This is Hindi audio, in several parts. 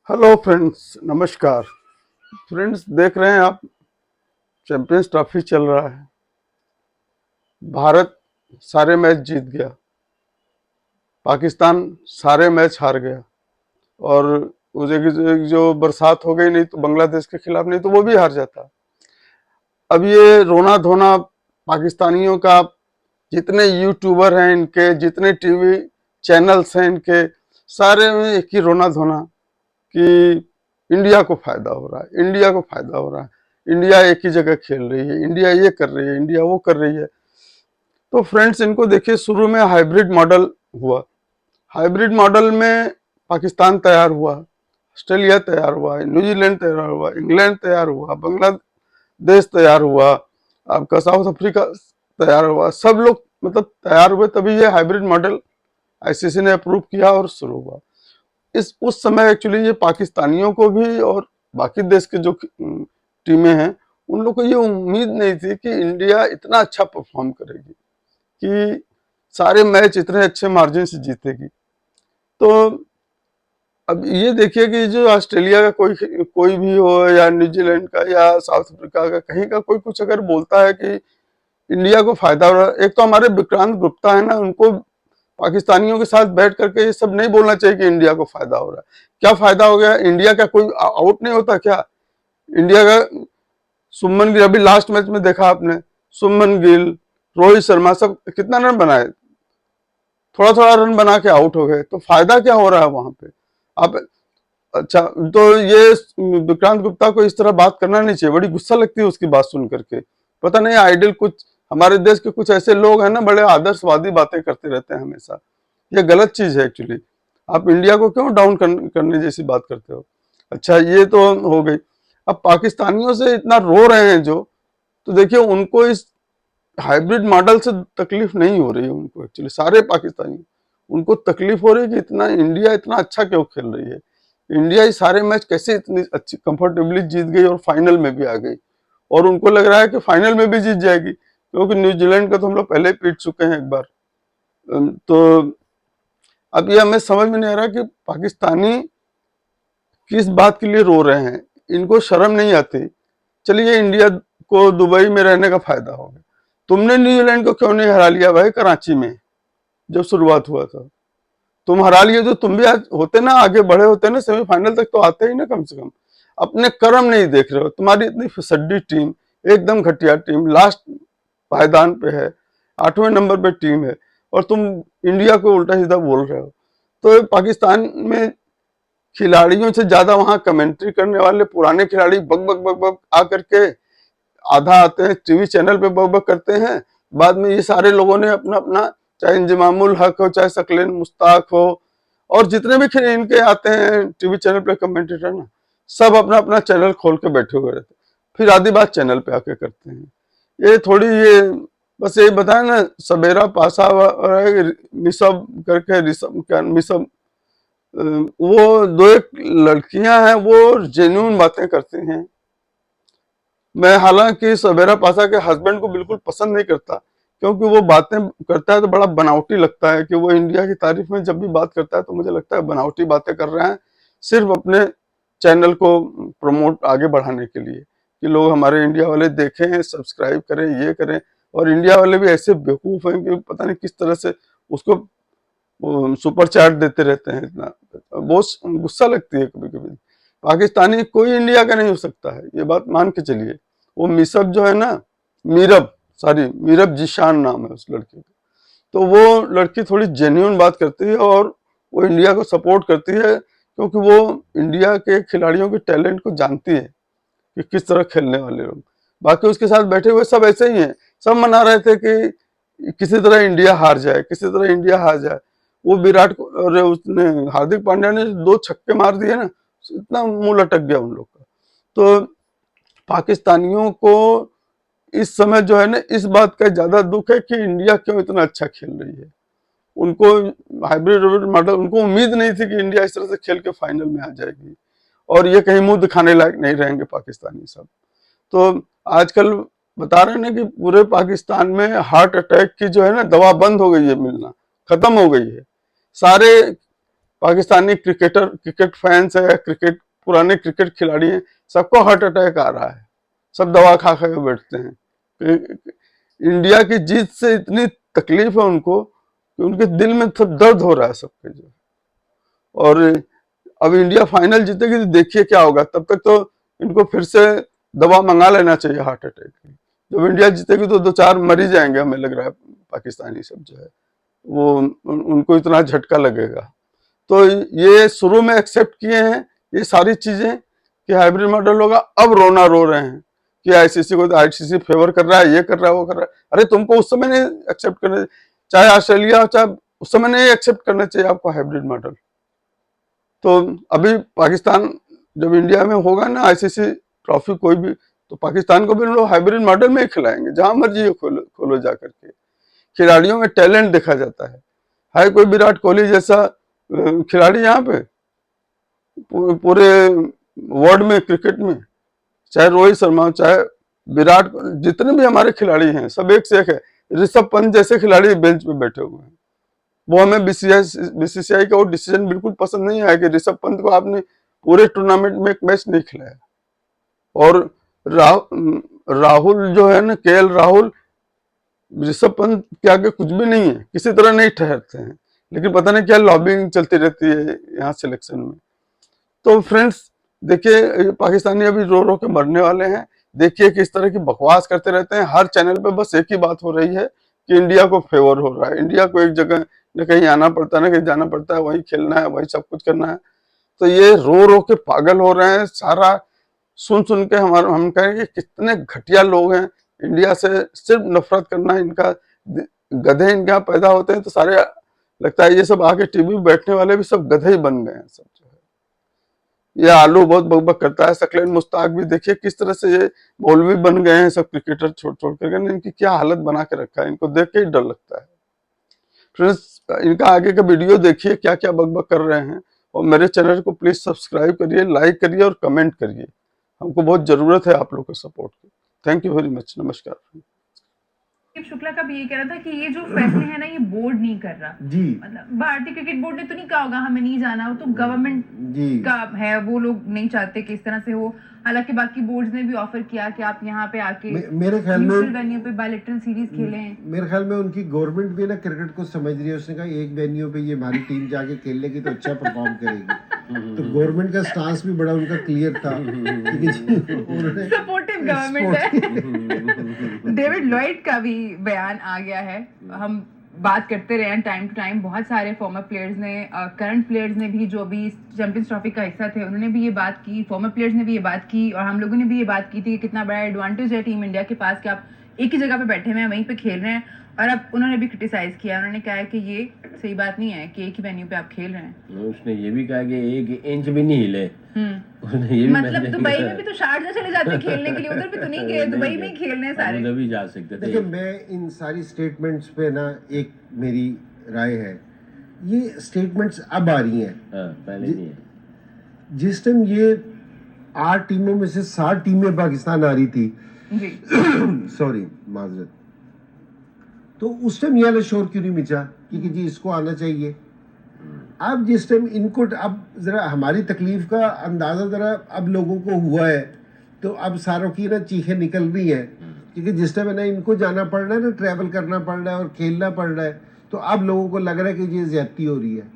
हेलो फ्रेंड्स, नमस्कार। फ्रेंड्स, देख रहे हैं आप, चैंपियंस ट्रॉफी चल रहा है। भारत सारे मैच जीत गया, पाकिस्तान सारे मैच हार गया। और उसे जो बरसात हो गई, नहीं तो बांग्लादेश के खिलाफ, नहीं तो वो भी हार जाता। अब ये रोना धोना पाकिस्तानियों का, जितने यूट्यूबर हैं इनके, जितने टीवी चैनल्स हैं इनके, सारे में एक ही रोना धोना कि इंडिया को फायदा हो रहा है, इंडिया को फायदा हो रहा है, इंडिया एक ही जगह खेल रही है, इंडिया ये कर रही है, इंडिया वो कर रही है। तो फ्रेंड्स, इनको देखिए, शुरू में हाइब्रिड मॉडल हुआ। हाइब्रिड मॉडल में पाकिस्तान तैयार हुआ, ऑस्ट्रेलिया तैयार हुआ, न्यूजीलैंड तैयार हुआ, इंग्लैंड तैयार हुआ, बांग्लादेश तैयार हुआ, आपका साउथ अफ्रीका तैयार हुआ। सब लोग मतलब तैयार हुए, तभी ये हाइब्रिड मॉडल आईसीसी ने अप्रूव किया और शुरू हुआ। इस उस समय एक्चुअली ये पाकिस्तानियों को भी और बाकी देश के जो टीमें हैं, उन लोग को ये उम्मीद नहीं थी कि इंडिया इतना अच्छा परफॉर्म करेगी, कि सारे मैच इतने अच्छे मार्जिन से जीतेगी। तो अब ये देखिए कि जो ऑस्ट्रेलिया का कोई कोई भी हो, या न्यूजीलैंड का, या साउथ अफ्रीका का, कहीं का कोई कुछ अगर बोलता है कि इंडिया को फायदा हो रहा है, एक तो हमारे विक्रांत गुप्ता है ना, उनको पाकिस्तानियों के साथ बैठ करके ये सब नहीं बोलना चाहिए कि इंडिया को फायदा हो रहा है। क्या फायदा हो गया? इंडिया का कोई आउट नहीं होता क्या? इंडिया का सुमन गिल, अभी लास्ट मैच में देखा आपने, सुमन गिल, रोहित शर्मा सब कितना रन बनाए, थोड़ा थोड़ा रन बना के आउट हो गए। तो फायदा क्या हो रहा है वहां पे? आप अच्छा, तो ये विक्रांत गुप्ता को इस तरह बात करना नहीं चाहिए। बड़ी गुस्सा लगती है उसकी बात सुन करके। पता नहीं आइडियल कुछ हमारे देश के कुछ ऐसे लोग हैं ना, बड़े आदर्शवादी बातें करते रहते हैं हमेशा। ये गलत चीज है एक्चुअली। आप इंडिया को क्यों डाउन करने जैसी बात करते हो? अच्छा, ये तो हो गई। अब पाकिस्तानियों से इतना रो रहे हैं जो, तो देखिए उनको इस हाइब्रिड मॉडल से तकलीफ नहीं हो रही है। उनको एक्चुअली सारे पाकिस्तानी, उनको तकलीफ हो रही है कि इतना इंडिया इतना अच्छा क्यों खेल रही है, इंडिया ये सारे मैच कैसे इतनी अच्छी कंफर्टेबली जीत गई और फाइनल में भी आ गई। और उनको लग रहा है कि फाइनल में भी जीत जाएगी, क्योंकि न्यूजीलैंड का तो हम लोग पहले ही पीट चुके हैं एक बार। तो अब ये हमें समझ में नहीं आ रहा कि पाकिस्तानी किस बात के लिए रो रहे हैं। इनको शर्म नहीं आती? चलिए, इंडिया को दुबई में रहने का फायदा हो गया, तुमने न्यूजीलैंड को क्यों नहीं हरा लिया भाई कराची में जब शुरुआत हुआ था? तुम हरा लिए तो तुम भी आज होते ना, आगे बढ़े होते ना, सेमीफाइनल तक तो आते ही ना कम से कम। अपने कर्म नहीं देख रहे हो। तुम्हारी इतनी फिसड्डी टीम, एकदम घटिया टीम, लास्ट पायदान पे है, 8वें नंबर पे टीम है, और तुम इंडिया को उल्टा सीधा बोल रहे हो। तो पाकिस्तान में खिलाड़ियों से ज्यादा वहां कमेंट्री करने वाले पुराने खिलाड़ी बक बक बक बक आकर के, आधा आते हैं टीवी चैनल पे बक बक करते हैं, बाद में ये सारे लोगों ने अपना अपना, चाहे इंजमामुल हक हो, चाहे सकलेन मुश्ताक हो, और जितने भी इनके आते हैं टीवी चैनल पे कमेंटेटर ना, सब अपना अपना चैनल खोल के बैठे हुए रहते हैं, फिर आधी बात चैनल पे आके करते हैं। ये थोड़ी ये बस यही बताया ना, सवेरा पासा मिसब करके, ऋषभ क्या मिसब, वो दो एक लड़कियां हैं, वो जेन्युइन बातें करती हैं। मैं हालांकि सवेरा पासा के हस्बैंड को बिल्कुल पसंद नहीं करता, क्योंकि वो बातें करता है तो बड़ा बनावटी लगता है। कि वो इंडिया की तारीफ में जब भी बात करता है तो मुझे लगता है बनावटी बातें कर रहे हैं, सिर्फ अपने चैनल को प्रमोट आगे बढ़ाने के लिए, कि लोग हमारे इंडिया वाले देखें, सब्सक्राइब करें, ये करें। और इंडिया वाले भी ऐसे बेवकूफ हैं कि पता नहीं किस तरह से उसको सुपर चैट देते रहते हैं। इतना बहुत गुस्सा लगती है कभी कभी। पाकिस्तानी कोई इंडिया का नहीं हो सकता है, ये बात मान के चलिए। वो मिसब जो है ना, मीरब, सॉरी मीरब जीशान नाम है उस लड़के का, तो वो लड़की थोड़ी जेन्युइन बात करती है, और वो इंडिया को सपोर्ट करती है, क्योंकि वो इंडिया के खिलाड़ियों के टैलेंट को जानती है कि किस तरह खेलने वाले लोग। बाकी उसके साथ बैठे हुए सब ऐसे ही हैं, सब मना रहे थे कि किसी तरह इंडिया हार जाए, किसी तरह इंडिया हार जाए। वो विराट को और उसने हार्दिक पांड्या ने 2 छक्के मार दिए ना, इतना मुंह लटक गया उन लोग का। तो पाकिस्तानियों को इस समय जो है ना, इस बात का ज्यादा दुख है कि इंडिया क्यों इतना अच्छा खेल रही है। उनको हाइब्रिड मॉडल, उनको उम्मीद नहीं थी कि इंडिया इस तरह से खेल के फाइनल में आ जाएगी, और ये कहीं मुंह दिखाने लायक नहीं रहेंगे पाकिस्तानी सब। तो आजकल बता रहे हैं ना कि पूरे पाकिस्तान में हार्ट अटैक की जो है ना दवा बंद हो गई है मिलना, खत्म हो गई है। सारे पाकिस्तानी क्रिकेट फैंस है, क्रिकेट पुराने क्रिकेट खिलाड़ी हैं, सबको हार्ट अटैक आ रहा है, सब दवा खा खा के बैठते हैं। इंडिया की जीत से इतनी तकलीफ है उनको कि उनके दिल में सब दर्द हो रहा है सबके जो। और अब इंडिया फाइनल जीतेगी तो देखिए क्या होगा, तब तक तो इनको फिर से दवा मंगा लेना चाहिए हार्ट अटैक की। जब इंडिया जीतेगी तो 2-4 मर ही जाएंगे, हमें लग रहा है पाकिस्तानी सब जो है वो उनको इतना झटका लगेगा। तो ये शुरू में एक्सेप्ट किए हैं ये सारी चीजें कि हाइब्रिड मॉडल होगा, अब रोना रो रहे हैं कि आईसीसी को, आईसीसी फेवर कर रहा है, ये कर रहा है, वो कर रहा है। अरे तुमको उस समय नहीं एक्सेप्ट करना, चाहे ऑस्ट्रेलिया, चाहे उस समय नहीं एक्सेप्ट करना चाहिए आपको हाइब्रिड मॉडल। तो अभी पाकिस्तान जब इंडिया में होगा ना आईसीसी ट्रॉफी कोई भी, तो पाकिस्तान को भी लोग हाइब्रिड मॉडल में ही खिलाएंगे, जहां मर्जी खोलो जा करके। खिलाड़ियों में टैलेंट देखा जाता है कोई विराट कोहली जैसा खिलाड़ी यहाँ पे पूरे वर्ल्ड में क्रिकेट में, चाहे रोहित शर्मा, चाहे विराट, जितने भी हमारे खिलाड़ी हैं सब एक से एक है। ऋषभ पंत जैसे खिलाड़ी बेंच पे बैठे हुए हैं। वो हमें बीसीसीआई का वो डिसीजन बिल्कुल पसंद नहीं आया कि ऋषभ पंत को आपने पूरे टूर्नामेंट में एक मैच नहीं खिलाया। और राहुल जो है ना, केएल राहुल ऋषभ पंत के आगे कुछ भी नहीं है, किसी तरह नहीं ठहरते हैं, लेकिन पता नहीं क्या लॉबिंग चलती रहती है यहाँ सिलेक्शन में। तो फ्रेंड्स देखिए, पाकिस्तानी अभी रो रो के मरने वाले हैं। देखिए किस तरह की बकवास करते रहते हैं, हर चैनल पे बस एक ही बात हो रही है कि इंडिया को फेवर हो रहा है, इंडिया को एक जगह न कहीं आना पड़ता है, न कहीं जाना पड़ता है, वही खेलना है, वही सब कुछ करना है। तो ये रो रो के पागल हो रहे हैं, सारा सुन सुन के हम कहेंगे कितने घटिया लोग हैं। इंडिया से सिर्फ नफरत करना इनका, गधे इनके यहाँ पैदा होते हैं तो सारे, लगता है ये सब आके टीवी बैठने वाले भी सब गधे ही बन गए हैं सब जो है। ये आलू बहुत बकबक करता है, सकलेन मुश्ताक भी देखिए किस तरह से ये मौलवी बन गए हैं सब, क्रिकेटर छोड़ छोड़ कर इनकी क्या हालत बना के रखा है, इनको देख के ही डर लगता है। फ्रेंड्स इनका आगे का वीडियो देखिए क्या क्या बकबक कर रहे हैं, और मेरे चैनल को प्लीज सब्सक्राइब करिए, लाइक करिए और कमेंट करिए, हमको बहुत जरूरत है आप लोग के सपोर्ट की। थैंक यू वेरी मच, नमस्कार। शुक्ला का भी ये कह रहा था कि ये जो फैसले हैं ना, ये बोर्ड नहीं कर रहा जी, मतलब भारतीय क्रिकेट बोर्ड ने तो नहीं कहा होगा हमें नहीं जाना, वो तो गवर्नमेंट का है, वो लोग नहीं चाहते कि इस तरह से हो। हालांकि बाकी बोर्ड्स ने भी ऑफर किया कि आप यहाँ पे आके मेरे ख्याल में वेन्यू पे बायलैटरल सीरीज खेले हैं। मेरे ख्याल में उनकी गवर्नमेंट भी ना क्रिकेट को समझ रही है, उसने कहा एक वेन्यू पे ये हमारी टीम जाके खेल लेगी तो अच्छा परफॉर्म करेगी। तो गवर्नमेंट का स्टांस भी बड़ा उनका क्लियर था, सपोर्टिव गवर्नमेंट है। डेविड लॉयड का भी बयान आ गया है। हम बात करते रहे हैं टाइम टू टाइम, बहुत सारे फॉर्मर प्लेयर्स ने, करंट प्लेयर्स ने भी जो अभी चैंपियंस ट्रॉफी का हिस्सा थे, उन्होंने भी ये बात की, फॉर्मर प्लेयर्स ने भी ये बात की, और हम लोगों ने भी ये बात की थी कि कितना बड़ा एडवांटेज है टीम इंडिया के पास कि आप एक ही जगह पे बैठे हुए हैं, वहीं पे खेल रहे हैं। और अब उन्होंने भी क्रिटिसाइज किया, उन्होंने कहा है कि ये सही बात नहीं है कि एक ही वेन्यू पे आप खेल रहे हैं। उसने ये भी कहा कि 1 इंच भी नहीं हिले। ये मतलब दुबई में भी तो शारजा चले जाते खेलने के लिए, उधर भी तो नहीं गए, दुबई में ही खेलने सारे, उधर भी जा सकते थे। देखिए मैं इन सारी स्टेटमेंट्स पे ना एक मेरी राय है, ये स्टेटमेंट्स अब आ रही हैं, पहले नहीं है। जिस टाइम ये 8 टीमों में से 7 टीमें पाकिस्तान आ रही थी सॉरी माजरत, तो उस टाइम ये शोर क्यों नहीं मिचा कि जी इसको आना चाहिए। अब जिस टाइम इनको, अब जरा हमारी तकलीफ का अंदाजा जरा अब लोगों को हुआ है, तो अब सारों की ना चीखें निकल रही है, क्योंकि जिस टाइम ना इनको जाना पड़ रहा है ना, ट्रैवल करना पड़ रहा है और खेलना पड़ रहा है, तो अब लोगों को लग रहा है कि ये ज्यादती हो रही है।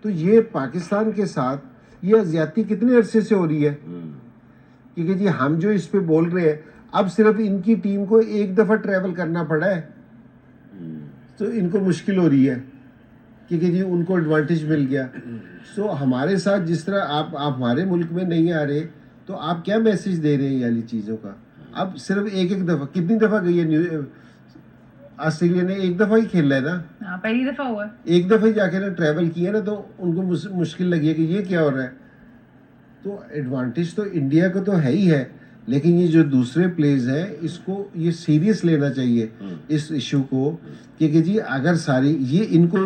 तो ये पाकिस्तान के साथ ये ज्यादती कितने अरसे से हो रही है, क्योंकि जी हम जो इस पे बोल रहे हैं, अब सिर्फ इनकी टीम को एक दफा ट्रैवल करना पड़ा है तो इनको मुश्किल हो रही है, क्योंकि जी उनको एडवांटेज मिल गया। सो हमारे साथ जिस तरह आप हमारे मुल्क में नहीं आ रहे, तो आप क्या मैसेज दे रहे हैं यानी चीज़ों का। अब सिर्फ एक दफ़ा, कितनी दफ़ा गई है ऑस्ट्रेलिया ने, एक दफ़ा ही खेला है ना, पहली दफ़ा हुआ, एक दफ़ा ही जाके ना ट्रैवल किया ना, तो उनको मुश्किल लगी है कि ये क्या हो रहा है। तो एडवांटेज तो इंडिया को तो है ही है, लेकिन ये जो दूसरे प्लेयर्स हैं, इसको ये सीरियस लेना चाहिए इस इशू को, क्योंकि जी अगर सारी ये इनको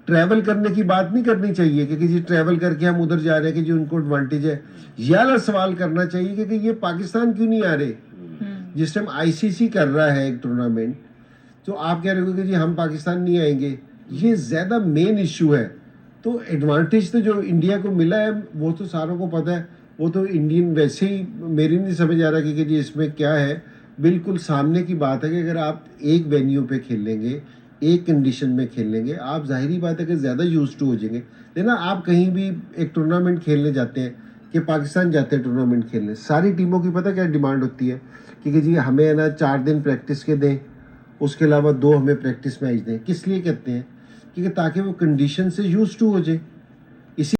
ट्रैवल करने की बात नहीं करनी चाहिए, क्योंकि जी ट्रैवल करके हम उधर जा रहे हैं कि जी उनको एडवांटेज है, ये वाला सवाल करना चाहिए क्योंकि ये पाकिस्तान क्यों नहीं आ रहे। जिस टाइम आईसीसी कर रहा है एक टूर्नामेंट, तो आप कह रहे हो कि जी हम पाकिस्तान नहीं आएंगे, ये ज़्यादा मेन इशू है। तो एडवांटेज तो जो इंडिया को मिला है वो तो सारों को पता है, वो तो इंडियन वैसे ही, मेरी नहीं समझ आ रहा कि जी इसमें क्या है। बिल्कुल सामने की बात है कि अगर आप एक वेन्यू पे खेलेंगे, एक कंडीशन में खेलेंगे, आप जाहिर ही बात है कि ज़्यादा यूज टू हो जाएंगे। लेकिन आप कहीं भी एक टूर्नामेंट खेलने जाते हैं, कि पाकिस्तान जाते हैं टूर्नामेंट खेलने, सारी टीमों की पता क्या डिमांड होती है कि जी हमें है ना 4 दिन प्रैक्टिस के दें, उसके अलावा 2 हमें प्रैक्टिस मैच दें। किस लिए कहते हैं? क्योंकि ताकि वो कंडीशन से यूज टू हो जाए।